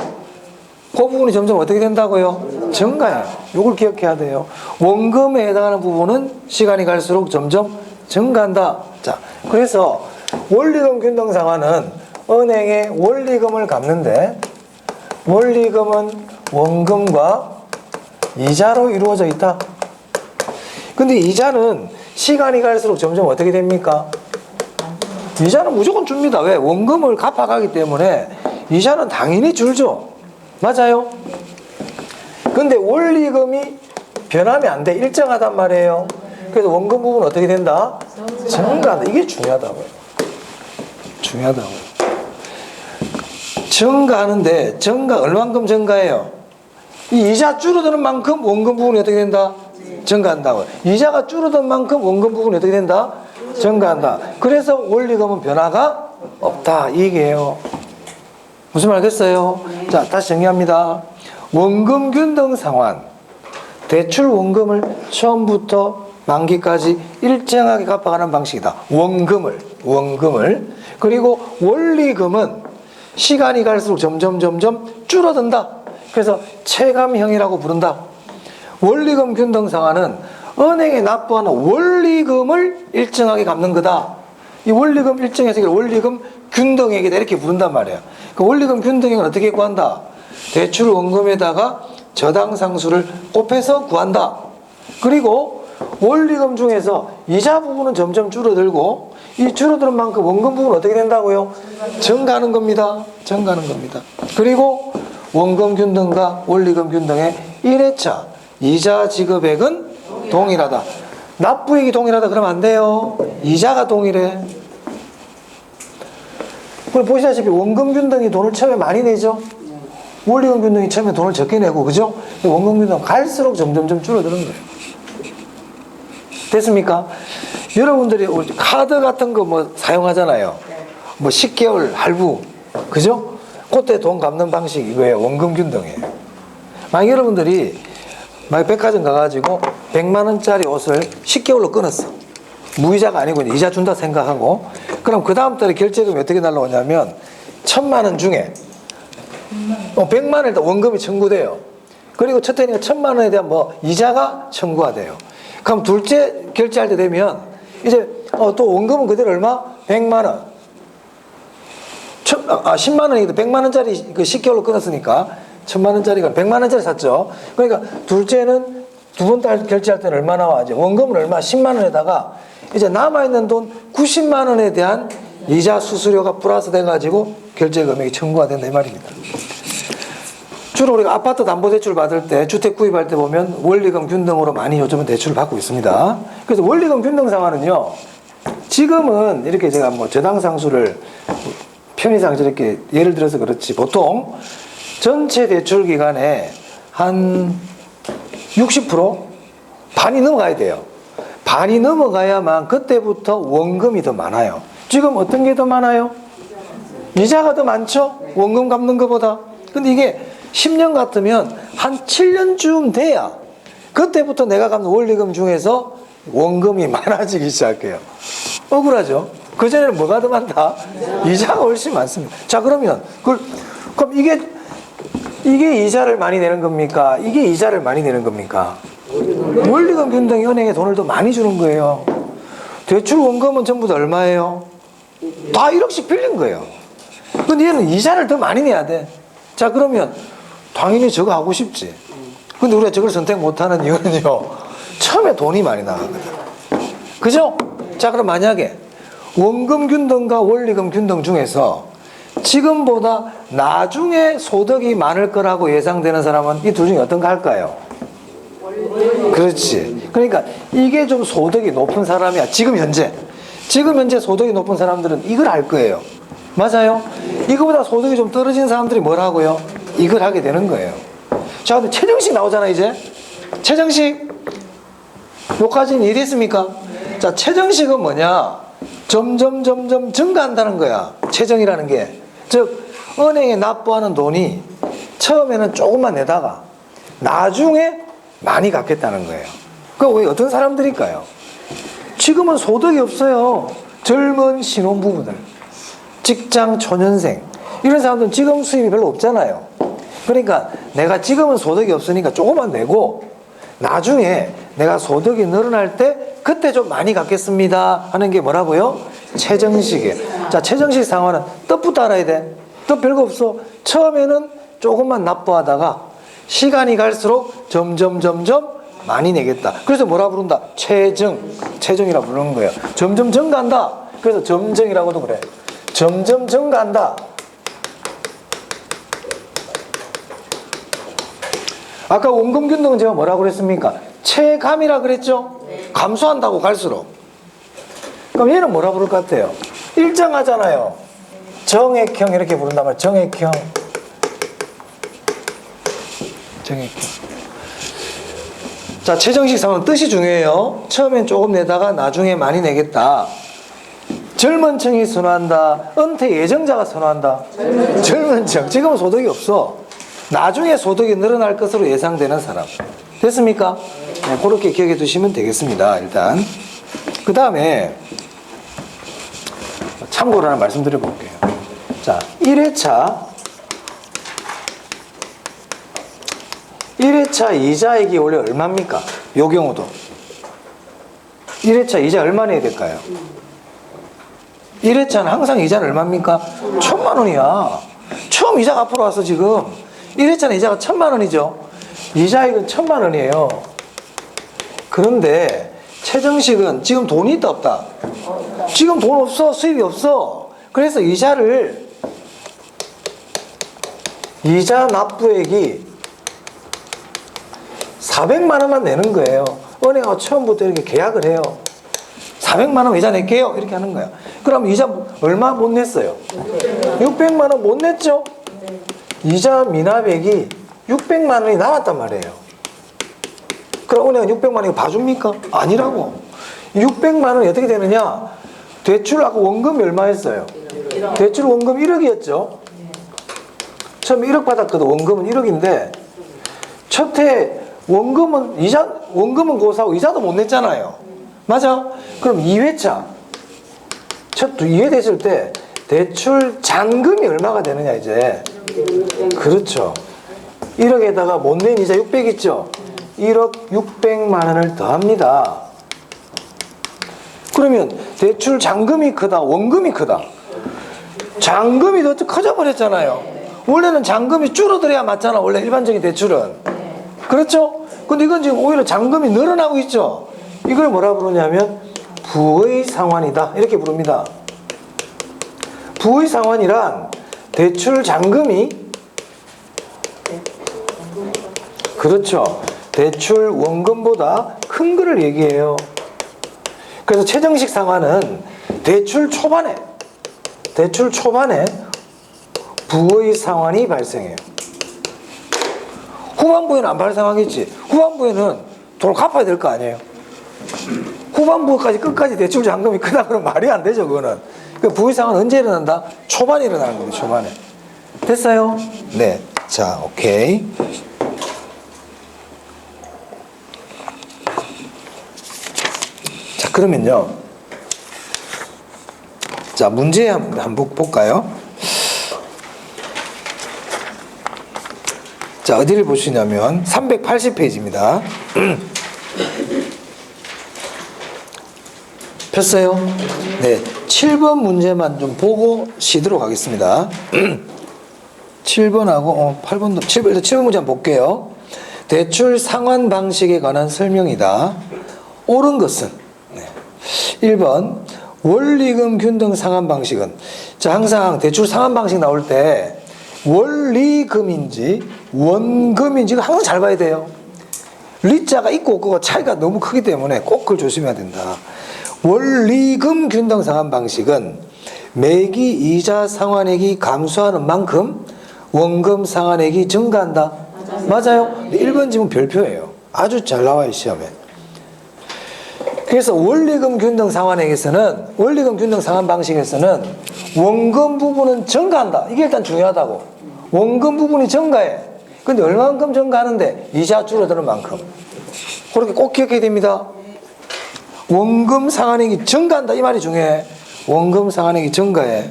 그 부분이 점점 어떻게 된다고요? 증가해요. 이걸 기억해야 돼요. 원금에 해당하는 부분은 시간이 갈수록 점점 증가한다. 자, 그래서 원리금 균등 상환은 은행에 원리금을 갚는데 원리금은 원금과 이자로 이루어져 있다. 근데 이자는 시간이 갈수록 점점 어떻게 됩니까? 이자는 무조건 줍니다. 왜? 원금을 갚아가기 때문에 이자는 당연히 줄죠. 맞아요? 근데 원리금이 변하면 안 돼. 일정하단 말이에요. 그래서 원금 부분은 어떻게 된다? 증가한다. 이게 중요하다고요. 중요하다고요. 증가하는데 얼만큼 증가해요? 이 이자 줄어드는 만큼 원금 부분이 어떻게 된다? 증가한다고요. 이자가 줄어든 만큼 원금 부분이 어떻게 된다? 증가한다. 그래서 원리금은 변화가 없다. 이게요. 무슨 말 알겠어요? 자, 다시 정리합니다. 원금 균등 상환. 대출 원금을 처음부터 만기까지 일정하게 갚아가는 방식이다. 원금을. 그리고 원리금은 시간이 갈수록 점점 줄어든다. 그래서 체감형이라고 부른다. 원리금 균등 상환은 은행에 납부하는 원리금을 일정하게 갚는 거다. 이 원리금 일정해서 원리금 균등액이다 이렇게 부른단 말이에요. 그 원리금 균등액은 어떻게 구한다? 대출 원금에다가 저당상수를 곱해서 구한다. 그리고 원리금 중에서 이자 부분은 점점 줄어들고 이 줄어드는 만큼 원금 부분은 어떻게 된다고요? 증가하는 겁니다. 증가하는 겁니다. 그리고 원금 균등과 원리금 균등의 1회차 이자 지급액은 동일하다. 납부액이 동일하다 그러면 안 돼요. 이자가 동일해. 그럼 보시다시피 원금 균등이 돈을 처음에 많이 내죠. 원리금 균등이 처음에 돈을 적게 내고 그죠? 원금 균등 갈수록 점점점 줄어드는 거예요. 됐습니까? 여러분들이 카드 같은 거 뭐 사용하잖아요. 뭐 10개월 할부 그죠? 그때 돈 갚는 방식이 이거예요. 원금 균등이에요. 만약 여러분들이 만약 백화점 가가지고 100만 원짜리 옷을 10개월로 끊었어. 무이자가 아니고 이자 준다 생각하고 그럼 그 다음 달에 결제금이 어떻게 날라오냐면 1000만 원 중에 100만 원에 일단 원금이 청구돼요. 그리고 첫 해니까 1000만 원에 대한 뭐 이자가 청구가 돼요. 그럼 둘째 결제할 때 되면 이제 또 원금은 그대로 얼마? 100만 원. 10만 원이기도 100만 원짜리 그 10개월로 끊었으니까 1000만 원짜리가 100만 원짜리 샀죠. 그러니까 둘째는 두 번 달 결제할 때는 얼마 나와? 이제 원금은 얼마? 10만 원에다가 이제 남아있는 돈 90만 원에 대한 이자 수수료가 플러스 돼가지고 결제 금액이 청구가 된다 이 말입니다. 주로 우리가 아파트 담보대출 받을 때 주택 구입할 때 보면 원리금 균등으로 많이 요즘은 대출을 받고 있습니다. 그래서 원리금 균등 상환은요. 지금은 이렇게 제가 뭐 저당상수를 편의상 저렇게 예를 들어서 그렇지 보통 전체 대출 기간에 한 60% 반이 넘어가야 돼요. 반이 넘어가야만 그때부터 원금이 더 많아요. 지금 어떤 게 더 많아요? 이자가 더 많죠? 원금 갚는 것보다. 근데 이게 10년 같으면 한 7년쯤 돼야 그때부터 내가 갚는 원리금 중에서 원금이 많아지기 시작해요. 억울하죠? 그전에는 뭐가 더 많다? 이자가 훨씬 많습니다. 자, 그럼 이게 이자를 많이 내는 겁니까? 이게 이자를 많이 내는 겁니까? 원리금 균등이 은행에 돈을 더 많이 주는 거예요. 대출 원금은 전부 다 얼마예요? 다 1억씩 빌린 거예요. 근데 얘는 이자를 더 많이 내야 돼. 자, 그러면 당연히 저거 하고 싶지. 근데 우리가 저걸 선택 못하는 이유는요. 처음에 돈이 많이 나가거든. 그죠? 자, 그럼 만약에 원금 균등과 원리금 균등 중에서 지금보다 나중에 소득이 많을 거라고 예상되는 사람은 이 둘 중에 어떤 거 할까요? 그렇지. 그러니까 이게 좀 소득이 높은 사람이야. 지금 현재 소득이 높은 사람들은 이걸 할 거예요. 맞아요? 이거보다 소득이 좀 떨어진 사람들이 뭘 하고요? 이걸 하게 되는 거예요. 자, 근데 최정식 나오잖아 이제. 최정식 여기까지는 이해됐습니까? 자, 최정식은 뭐냐? 점점 증가한다는 거야. 최정이라는 게. 즉 은행에 납부하는 돈이 처음에는 조금만 내다가 나중에 많이 갚겠다는 거예요. 그 왜 어떤 사람들일까요? 지금은 소득이 없어요. 젊은 신혼부부들, 직장 초년생 이런 사람들은 지금 수입이 별로 없잖아요. 그러니까 내가 지금은 소득이 없으니까 조금만 내고 나중에 내가 소득이 늘어날 때 그때 좀 많이 갚겠습니다 하는 게 뭐라고요? 최정식이에요. 자, 최정식 상환은 뜻부터 알아야 돼. 뜻 별거 없어. 처음에는 조금만 납부하다가 시간이 갈수록 점점 많이 내겠다. 그래서 뭐라 부른다? 최정이라 부르는 거예요. 점점 증가한다. 그래서 점정이라고도 그래. 점점 증가한다. 아까 원금 균등은 제가 뭐라고 그랬습니까? 체감이라 그랬죠? 감소한다고 갈수록. 그럼 얘는 뭐라 부를 것 같아요? 일정하잖아요. 정액형 이렇게 부른단 말이에요. 정액형. 자, 최정식 상황은 뜻이 중요해요. 처음엔 조금 내다가 나중에 많이 내겠다. 젊은 층이 선호한다. 은퇴 예정자가 선호한다. 젊은 층. 지금은 소득이 없어. 나중에 소득이 늘어날 것으로 예상되는 사람. 됐습니까? 네, 그렇게 기억해 두시면 되겠습니다. 일단 그 다음에 참고로 하나 말씀드려 볼게요. 자, 1회차 이자액이 원래 얼마입니까? 요 경우도 1회차 이자 얼마 내야 될까요? 1회차는 항상 이자는 얼마입니까? 1,000만 원이야. 처음 이자가 앞으로 와서 지금 1회차는 이자가 1,000만 원이죠. 이자액은 1,000만 원이에요. 그런데 최정식은 지금 돈이 있다 없다? 지금 돈 없어. 수입이 없어. 그래서 이자 납부액이 400만 원만 내는 거예요. 은행하고 처음부터 이렇게 계약을 해요. 400만 원 이자 낼게요. 이렇게 하는 거야. 그럼 이자 얼마 못 냈어요? 600만 원 못 냈죠? 이자 미납액이 600만 원이 남았단 말이에요. 그럼 은행은 600만 원이 봐줍니까? 아니라고. 600만 원이 어떻게 되느냐? 대출 아까 원금이 얼마였어요? 대출 원금 1억이었죠? 처음에 1억 받았거든. 원금은 1억인데 첫해 원금은 고사하고 이자도 못 냈잖아요. 맞아? 그럼 2회차 2회 됐을 때 대출 잔금이 얼마가 되느냐 이제. 그렇죠. 1억에다가 못 낸 이자 600 있죠? 1억 600만 원을 더합니다. 그러면 대출 잔금이 크다, 원금이 크다? 잔금이 더 커져버렸잖아요. 원래는 잔금이 줄어들어야 맞잖아. 원래 일반적인 대출은. 그렇죠? 근데 이건 지금 오히려 잔금이 늘어나고 있죠. 이걸 뭐라 부르냐면 부의 상환이다. 이렇게 부릅니다. 부의 상환이란 대출 잔금이 그렇죠. 대출 원금보다 큰 거를 얘기해요. 그래서 최정식 상환은 대출 초반에 부의 상환이 발생해요. 후반부에는 안 발생하겠지. 후반부에는 돈을 갚아야 될 거 아니에요. 후반부까지 끝까지 대출 잔금이 크다 그러면 말이 안 되죠. 그거는. 그 부의 상환은 언제 일어난다? 초반에 일어나는 겁니다. 초반에. 됐어요? 네. 자, 오케이. 자, 그러면요. 자, 문제 한번 볼까요? 자, 어디를 보시냐면 380페이지입니다. 폈어요? 네. 7번 문제만 좀 보고 쉬도록 하겠습니다. 7번하고 8번도 7번 문제 한번 볼게요. 대출 상환 방식에 관한 설명이다. 옳은 것은 1번 원리금 균등 상환 방식은, 자, 항상 대출 상환 방식 나올 때 원리금인지 원금인지 항상 잘 봐야 돼요. 리자가 있고 없고가 차이가 너무 크기 때문에 꼭 그걸 조심해야 된다. 원리금 균등 상환 방식은 매기 이자 상환액이 감소하는 만큼 원금 상환액이 증가한다. 맞아요? 1번 지문 별표예요. 아주 잘 나와요, 시험에. 그래서 원리금 균등 상환액에서는, 원리금 균등 상환 방식에서는 원금 부분은 증가한다. 이게 일단 중요하다고. 원금 부분이 증가해. 근데 얼마만큼 증가하는데? 이자 줄어드는 만큼. 그렇게 꼭 기억해야 됩니다. 원금 상환액이 증가한다. 이 말이 중요해. 원금 상환액이 증가해.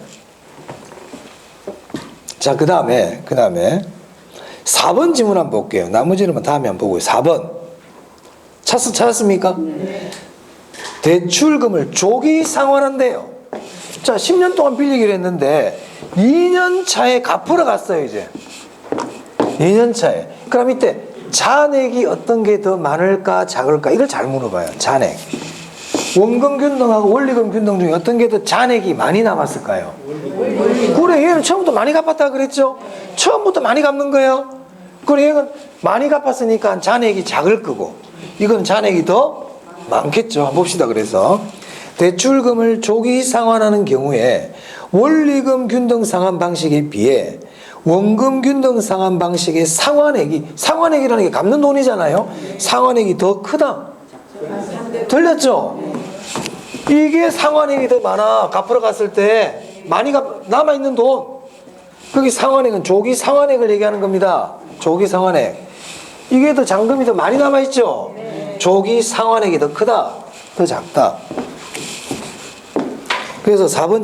자, 그 다음에 4번 지문 한번 볼게요. 나머지는 다음에 한번 보고요. 4번. 찾았습니까? 대출금을 조기 상환한대요. 자, 10년 동안 빌리기로 했는데 2년 차에 갚으러 갔어요, 이제. 2년 차에. 그럼 이때 잔액이 어떤 게 더 많을까 작을까? 이걸 잘 물어봐요. 잔액. 원금 균등하고 원리금 균등 중에 어떤 게 더 잔액이 많이 남았을까요? 그래, 얘는 처음부터 많이 갚았다 그랬죠? 처음부터 많이 갚는 거예요. 그래, 얘는 많이 갚았으니까 잔액이 작을 거고, 이건 잔액이 더 많겠죠. 한번 봅시다. 그래서 대출금을 조기 상환하는 경우에 원리금 균등 상환 방식에 비해 원금 균등 상환 방식의 상환액이라는 게 갚는 돈이잖아요. 상환액이 더 크다. 들렸죠? 이게 상환액이 더 많아. 갚으러 갔을 때 많이 남아있는 돈. 거기 상환액은 조기 상환액을 얘기하는 겁니다. 조기 상환액. 이게 더 잔금이 더 많이 남아있죠? 조기 상환액이 더 크다. 더 작다. 그래서 4번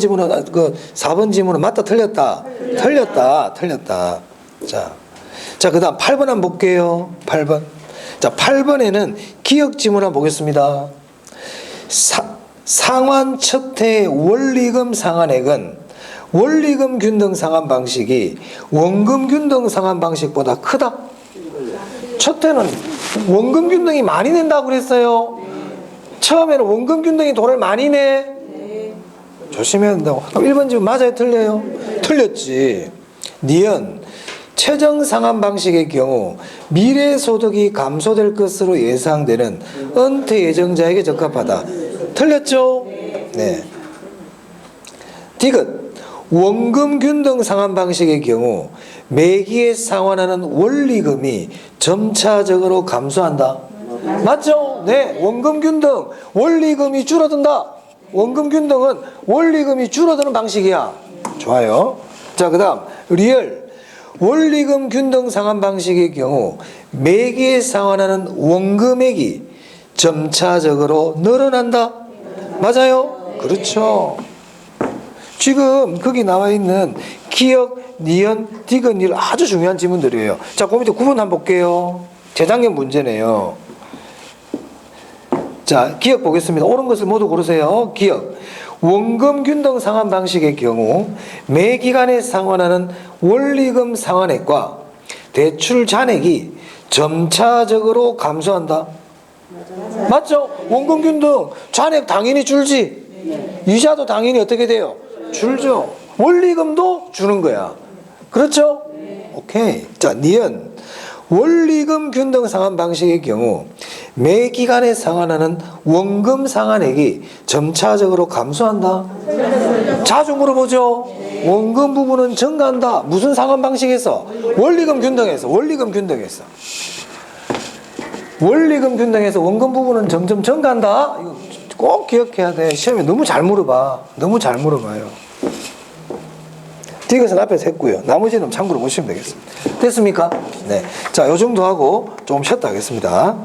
지문은 맞다, 틀렸다? 틀렸다. 자, 그 다음 8번 한번 볼게요. 8번. 자, 8번에는 기억 지문 한번 보겠습니다. 상환 첫 해의 원리금 상환액은 원리금 균등 상환 방식이 원금 균등 상환 방식보다 크다. 첫 해는 원금 균등이 많이 낸다고 그랬어요. 처음에는 원금 균등이 돈을 많이 내. 조심해야 된다고. 1번 지금 맞아요? 틀려요? 틀렸지. 니은 최정 상환 방식의 경우 미래 소득이 감소될 것으로 예상되는 은퇴 예정자에게 적합하다. 틀렸죠? 네. 디귿 원금 균등 상환 방식의 경우 매기에 상환하는 원리금이 점차적으로 감소한다. 맞죠? 네. 원금 균등 원리금이 줄어든다. 원금 균등은 원리금이 줄어드는 방식이야. 좋아요. 자, 그 다음 리얼 원리금 균등 상환 방식의 경우 매기에 상환하는 원금액이 점차적으로 늘어난다. 맞아요? 그렇죠. 지금 거기 나와 있는 기억, 니은, 디귿, 일 아주 중요한 지문들이에요. 자, 그 밑에 9번 한번 볼게요. 재작년 문제네요. 자, 기억 보겠습니다. 옳은 것을 모두 고르세요. 기억. 원금 균등 상환 방식의 경우 매 기간에 상환하는 원리금 상환액과 대출 잔액이 점차적으로 감소한다. 맞죠? 원금 균등 잔액 당연히 줄지. 이자도 당연히 어떻게 돼요? 줄죠. 원리금도 주는 거야. 그렇죠? 오케이. 자, 니은 원리금 균등 상환 방식의 경우 매 기간에 상환하는 원금 상환액이 점차적으로 감소한다. 자주 물어보죠. 원금 부분은 증가한다. 무슨 상환 방식에서? 원리금 균등에서. 원리금 균등에서. 원리금 균등에서 원금 부분은 점점 증가한다. 이거 꼭 기억해야 돼. 시험에 너무 잘 물어봐. 너무 잘 물어봐요. 디귿은 앞에서 했고요. 나머지는 참고로 보시면 되겠습니다. 됐습니까? 네. 자, 요 정도 하고 조금 쉬었다 하겠습니다.